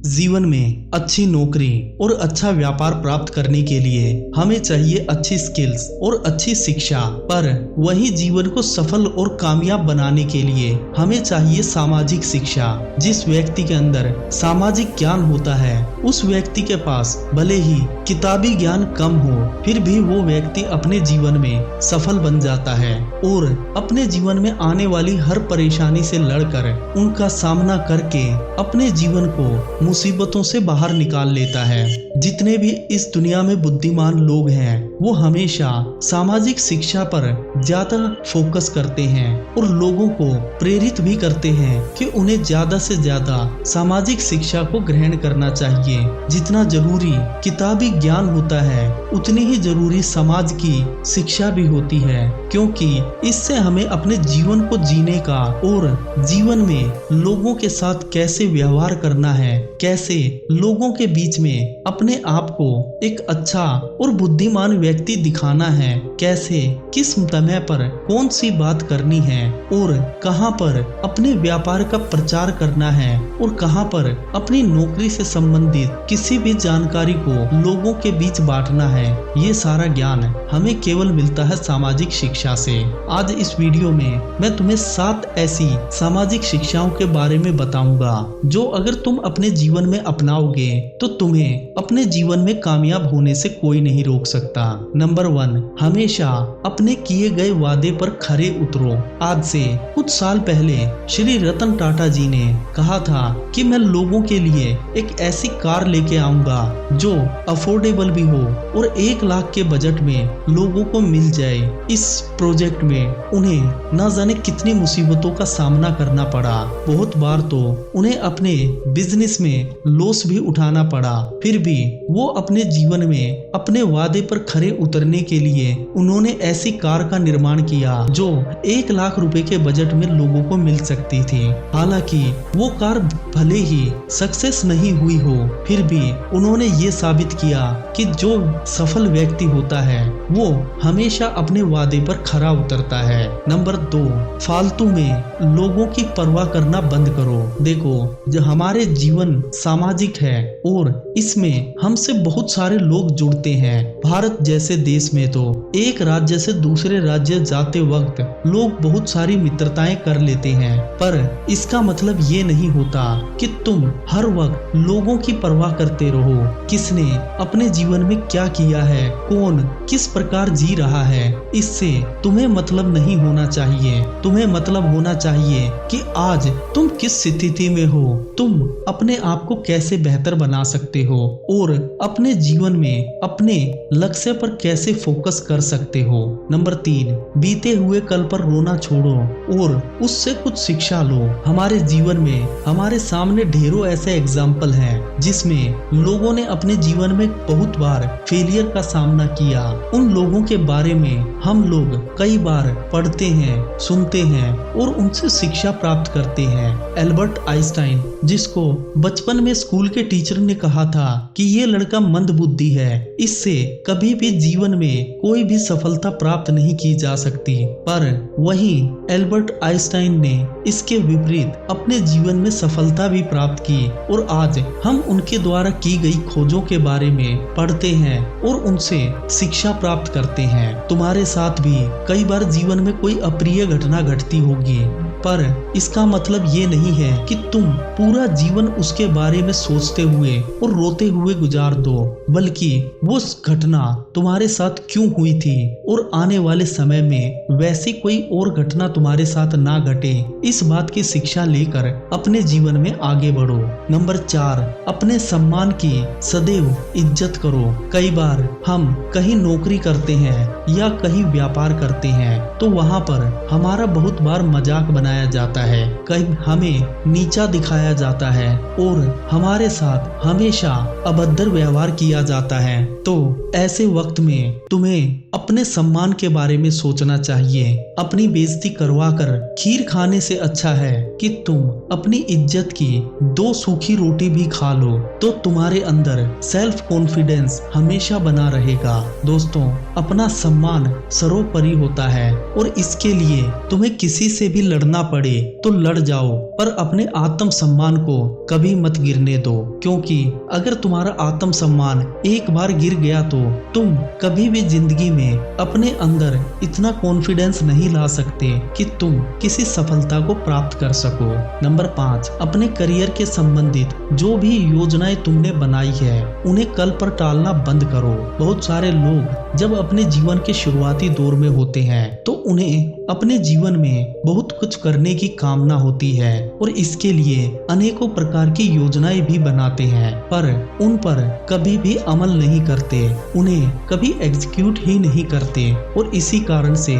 जीवन में अच्छी नौकरी और अच्छा व्यापार प्राप्त करने के लिए हमें चाहिए अच्छी स्किल्स और अच्छी शिक्षा। पर वही जीवन को सफल और कामयाब बनाने के लिए हमें चाहिए सामाजिक शिक्षा। जिस व्यक्ति के अंदर सामाजिक ज्ञान होता है उस व्यक्ति के पास भले ही किताबी ज्ञान कम हो, फिर भी वो व्यक्ति अपने जीवन में सफल बन जाता है और अपने जीवन में आने वाली हर परेशानी से लड़कर उनका सामना करके अपने जीवन को मुसीबतों से बाहर निकाल लेता है। जितने भी इस दुनिया में बुद्धिमान लोग हैं वो हमेशा सामाजिक शिक्षा पर ज्यादा फोकस करते हैं और लोगों को प्रेरित भी करते हैं कि उन्हें ज्यादा से ज्यादा सामाजिक शिक्षा को ग्रहण करना चाहिए। जितना जरूरी किताबी ज्ञान होता है उतनी ही जरूरी समाज की शिक्षा भी होती है, क्योंकि इससे हमें अपने जीवन को जीने का और जीवन में लोगों के साथ कैसे व्यवहार करना है, कैसे लोगों के बीच में अपने आप को एक अच्छा और बुद्धिमान व्यक्ति दिखाना है, कैसे किस समय पर कौन सी बात करनी है और कहां पर अपने व्यापार का प्रचार करना है और कहां पर अपनी नौकरी से संबंधित किसी भी जानकारी को लोगों के बीच बांटना है। ये सारा ज्ञान हमें केवल मिलता है सामाजिक शिक्षा से। आज इस वीडियो में मैं तुम्हें 7 ऐसी सामाजिक शिक्षाओं के बारे में बताऊंगा जो अगर तुम अपने जीवन में अपनाओगे तो तुम्हें अपने जीवन में कामयाब होने से कोई नहीं रोक सकता। नंबर 1, हमेशा अपने किए गए वादे पर खरे उतरो। आज से कुछ साल पहले श्री रतन टाटा जी ने कहा था कि मैं लोगों के लिए एक ऐसी कार लेके आऊंगा जो अफोर्डेबल भी हो और 1 लाख के बजट में लोगों को मिल जाए। इस प्रोजेक्ट में उन्हें न जाने कितनी मुसीबतों का सामना करना पड़ा। बहुत बार तो उन्हें अपने बिजनेस में लॉस भी उठाना पड़ा, फिर भी वो अपने जीवन में अपने वादे पर खरे उतरने के लिए उन्होंने ऐसी कार का निर्माण किया जो 1 लाख रुपए के बजट में लोगों को मिल सकती थी। हालांकि वो कार भले ही सक्सेस नहीं हुई हो, फिर भी उन्होंने ये साबित किया कि जो सफल व्यक्ति होता है वो हमेशा अपने वादे पर खरा उतरता है। नंबर 2, फालतू में लोगों की परवाह करना बंद करो। देखो, जो हमारे जीवन सामाजिक है और इसमें हमसे बहुत सारे लोग जुड़ते हैं। भारत जैसे देश में तो एक राज्य से दूसरे राज्य जाते वक्त लोग बहुत सारी मित्रताएं कर लेते हैं, पर इसका मतलब ये नहीं होता कि तुम हर वक्त लोगों की परवाह करते रहो। किसने अपने जीवन में क्या किया है, कौन किस प्रकार जी रहा है, इससे तुम्हें मतलब नहीं होना चाहिए। तुम्हें मतलब होना चाहिए कि आज तुम किस स्थिति में हो, तुम अपने आप को कैसे बेहतर बना सकते हो और अपने जीवन में अपने लक्ष्य पर कैसे फोकस कर सकते हो। नंबर 3, बीते हुए कल पर रोना छोड़ो और उससे कुछ शिक्षा लो। हमारे जीवन में हमारे सामने ढेरों ऐसे एग्जाम्पल हैं जिसमें लोगों ने अपने जीवन में बहुत बार फेलियर का सामना किया। उन लोगों के बारे में हम लोग कई बार पढ़ते हैं, सुनते हैं और उनसे शिक्षा प्राप्त करते हैं। एल्बर्ट आइंस्टाइन, जिसको बचपन में स्कूल के टीचर ने कहा था कि ये लड़का मंदबुद्धि है, इससे कभी भी जीवन में कोई भी सफलता प्राप्त नहीं की जा सकती, पर वहीं एल्बर्ट आइंस्टाइन ने इसके विपरीत अपने जीवन में सफलता भी प्राप्त की और आज हम उनके द्वारा की गई खोजों के बारे में पढ़ते हैं और उनसे शिक्षा प्राप्त करते हैं। तुम्हारे साथ भी कई बार जीवन में कोई अप्रिय घटना घटती होगी, पर इसका मतलब ये नहीं है कि तुम पूरा जीवन उसके बारे में सोचते हुए और रोते हुए गुजार दो, बल्कि वो घटना तुम्हारे साथ क्यों हुई थी और आने वाले समय में वैसी कोई और घटना तुम्हारे साथ ना घटे, इस बात की शिक्षा लेकर अपने जीवन में आगे बढ़ो। नंबर 4, अपने सम्मान की सदैव इज्जत करो। कई बार हम कहीं नौकरी करते हैं या कहीं व्यापार करते हैं तो वहां पर हमारा बहुत बार मजाक बनाया जाता है, कहीं हमें नीचा दिखाया जाता है और हमारे साथ हमेशा अभद्र व्यवहार किया जाता है। तो ऐसे वक्त में तुम्हें अपने सम्मान के बारे में सोचना चाहिए। अपनी बेइज्जती करवा कर खीर खाने से अच्छा है कि तुम अपनी इज्जत की 2 सूखी रोटी भी खा लो, तो तुम्हारे अंदर सेल्फ कॉन्फिडेंस हमेशा बना रहेगा। दोस्तों, अपना सम्मान सर्वोपरि होता है और इसके लिए तुम्हें किसी से भी लड़ना लड़ना पड़े तो लड़ जाओ, पर अपने आत्म सम्मान को कभी मत गिरने दो, क्योंकि अगर तुम्हारा आत्म सम्मान एक बार गिर गया तो तुम कभी भी जिंदगी में अपने अंदर इतना कॉन्फिडेंस नहीं ला सकते कि तुम किसी सफलता को प्राप्त कर सको। नंबर 5, अपने करियर के संबंधित जो भी योजनाएं तुमने बनाई है उन्हें कल पर टालना बंद करो। बहुत सारे लोग जब अपने जीवन के शुरुआती दौर में होते हैं तो उन्हें अपने जीवन में बहुत कुछ करने की कामना होती है और इसके लिए अनेकों प्रकार की योजनाएं भी बनाते हैं, पर उन पर कभी भी अमल नहीं करते, उन्हें कभी एग्जीक्यूट ही नहीं करते। और इसी कारण से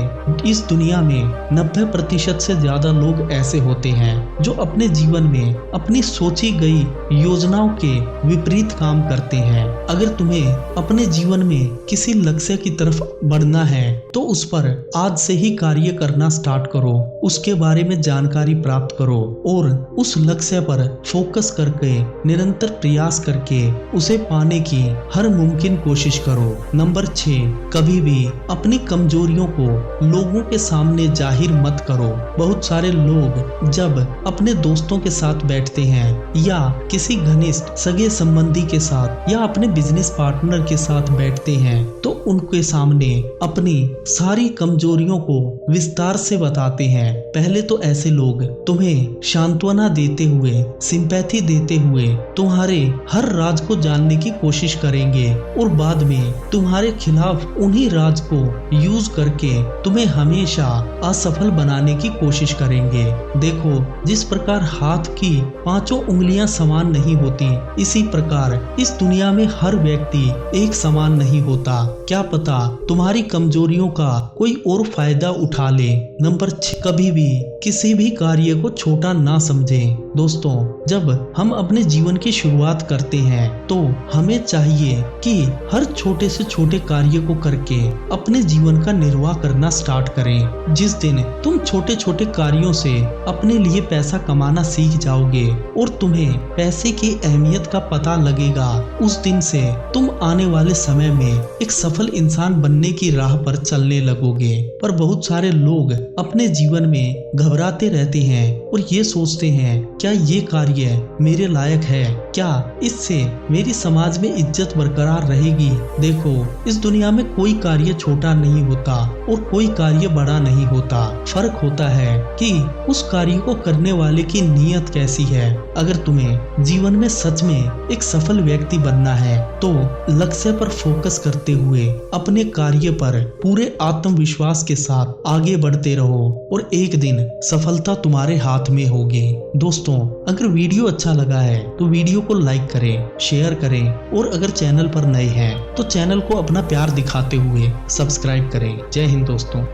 इस दुनिया में 90% से ज्यादा लोग ऐसे होते हैं जो अपने जीवन में अपनी सोची गई योजनाओं के विपरीत काम करते हैं। अगर तुम्हें अपने जीवन में किसी लक्ष्य की तरफ बढ़ना है तो उस पर आज से ही कार्य करना स्टार्ट करो, उसके बारे में जानकारी प्राप्त करो और उस लक्ष्य पर फोकस करके निरंतर प्रयास करके उसे पाने की हर मुमकिन कोशिश करो। नंबर 6, कभी भी अपनी कमजोरियों को लोगों के सामने जाहिर मत करो। बहुत सारे लोग जब अपने दोस्तों के साथ बैठते हैं या किसी घनिष्ठ सगे संबंधी के साथ या अपने बिजनेस पार्टनर के साथ बैठते हैं तो उनके सामने अपनी सारी कमजोरियों को विस्तार से बताते हैं। पहले तो ऐसे लोग तुम्हें सांत्वना देते हुए, सिंपैथी देते हुए तुम्हारे हर राज को जानने की कोशिश करेंगे और बाद में तुम्हारे खिलाफ उन्हीं राज को यूज करके तुम्हें हमेशा असफल बनाने की कोशिश करेंगे। देखो, जिस प्रकार हाथ की 5 उंगलियां समान नहीं होती, इसी प्रकार इस दुनिया में हर व्यक्ति एक समान नहीं होता। क्या पता तुम्हारी कमजोरियों का कोई और फायदा उठा ले। नंबर 6, कभी भी किसी भी कार्य को छोटा ना समझें। दोस्तों, जब हम अपने जीवन की शुरुआत करते हैं तो हमें चाहिए कि हर छोटे से छोटे कार्य को करके अपने जीवन का निर्वाह करना स्टार्ट करें। जिस दिन तुम छोटे छोटे कार्यों से अपने लिए पैसा कमाना सीख जाओगे और तुम्हें पैसे की अहमियत का पता लगेगा, उस दिन से तुम आने वाले समय में एक सफल इंसान बनने की राह पर चलने लगोगे। पर बहुत सारे लोग अपने जीवन में घबराते रहते हैं और ये सोचते हैं, क्या ये कार्य मेरे लायक है? क्या इससे मेरी समाज में इज्जत बरकरार रहेगी? देखो, इस दुनिया में कोई कार्य छोटा नहीं होता और कोई कार्य बड़ा नहीं होता। फर्क होता है कि उस कार्य को करने वाले की नीयत कैसी है। अगर तुम्हें जीवन में सच में एक सफल व्यक्ति बनना है तो लक्ष्य पर फोकस करते हुए अपने कार्य पर पूरे आत्मविश्वास के साथ आगे बढ़ते रहो और एक दिन सफलता तुम्हारे हाथ में होगी। दोस्तों, अगर वीडियो अच्छा लगा है तो वीडियो को लाइक करें, शेयर करें और अगर चैनल पर नए हैं तो चैनल को अपना प्यार दिखाते हुए सब्सक्राइब करें। जय हिंद दोस्तों।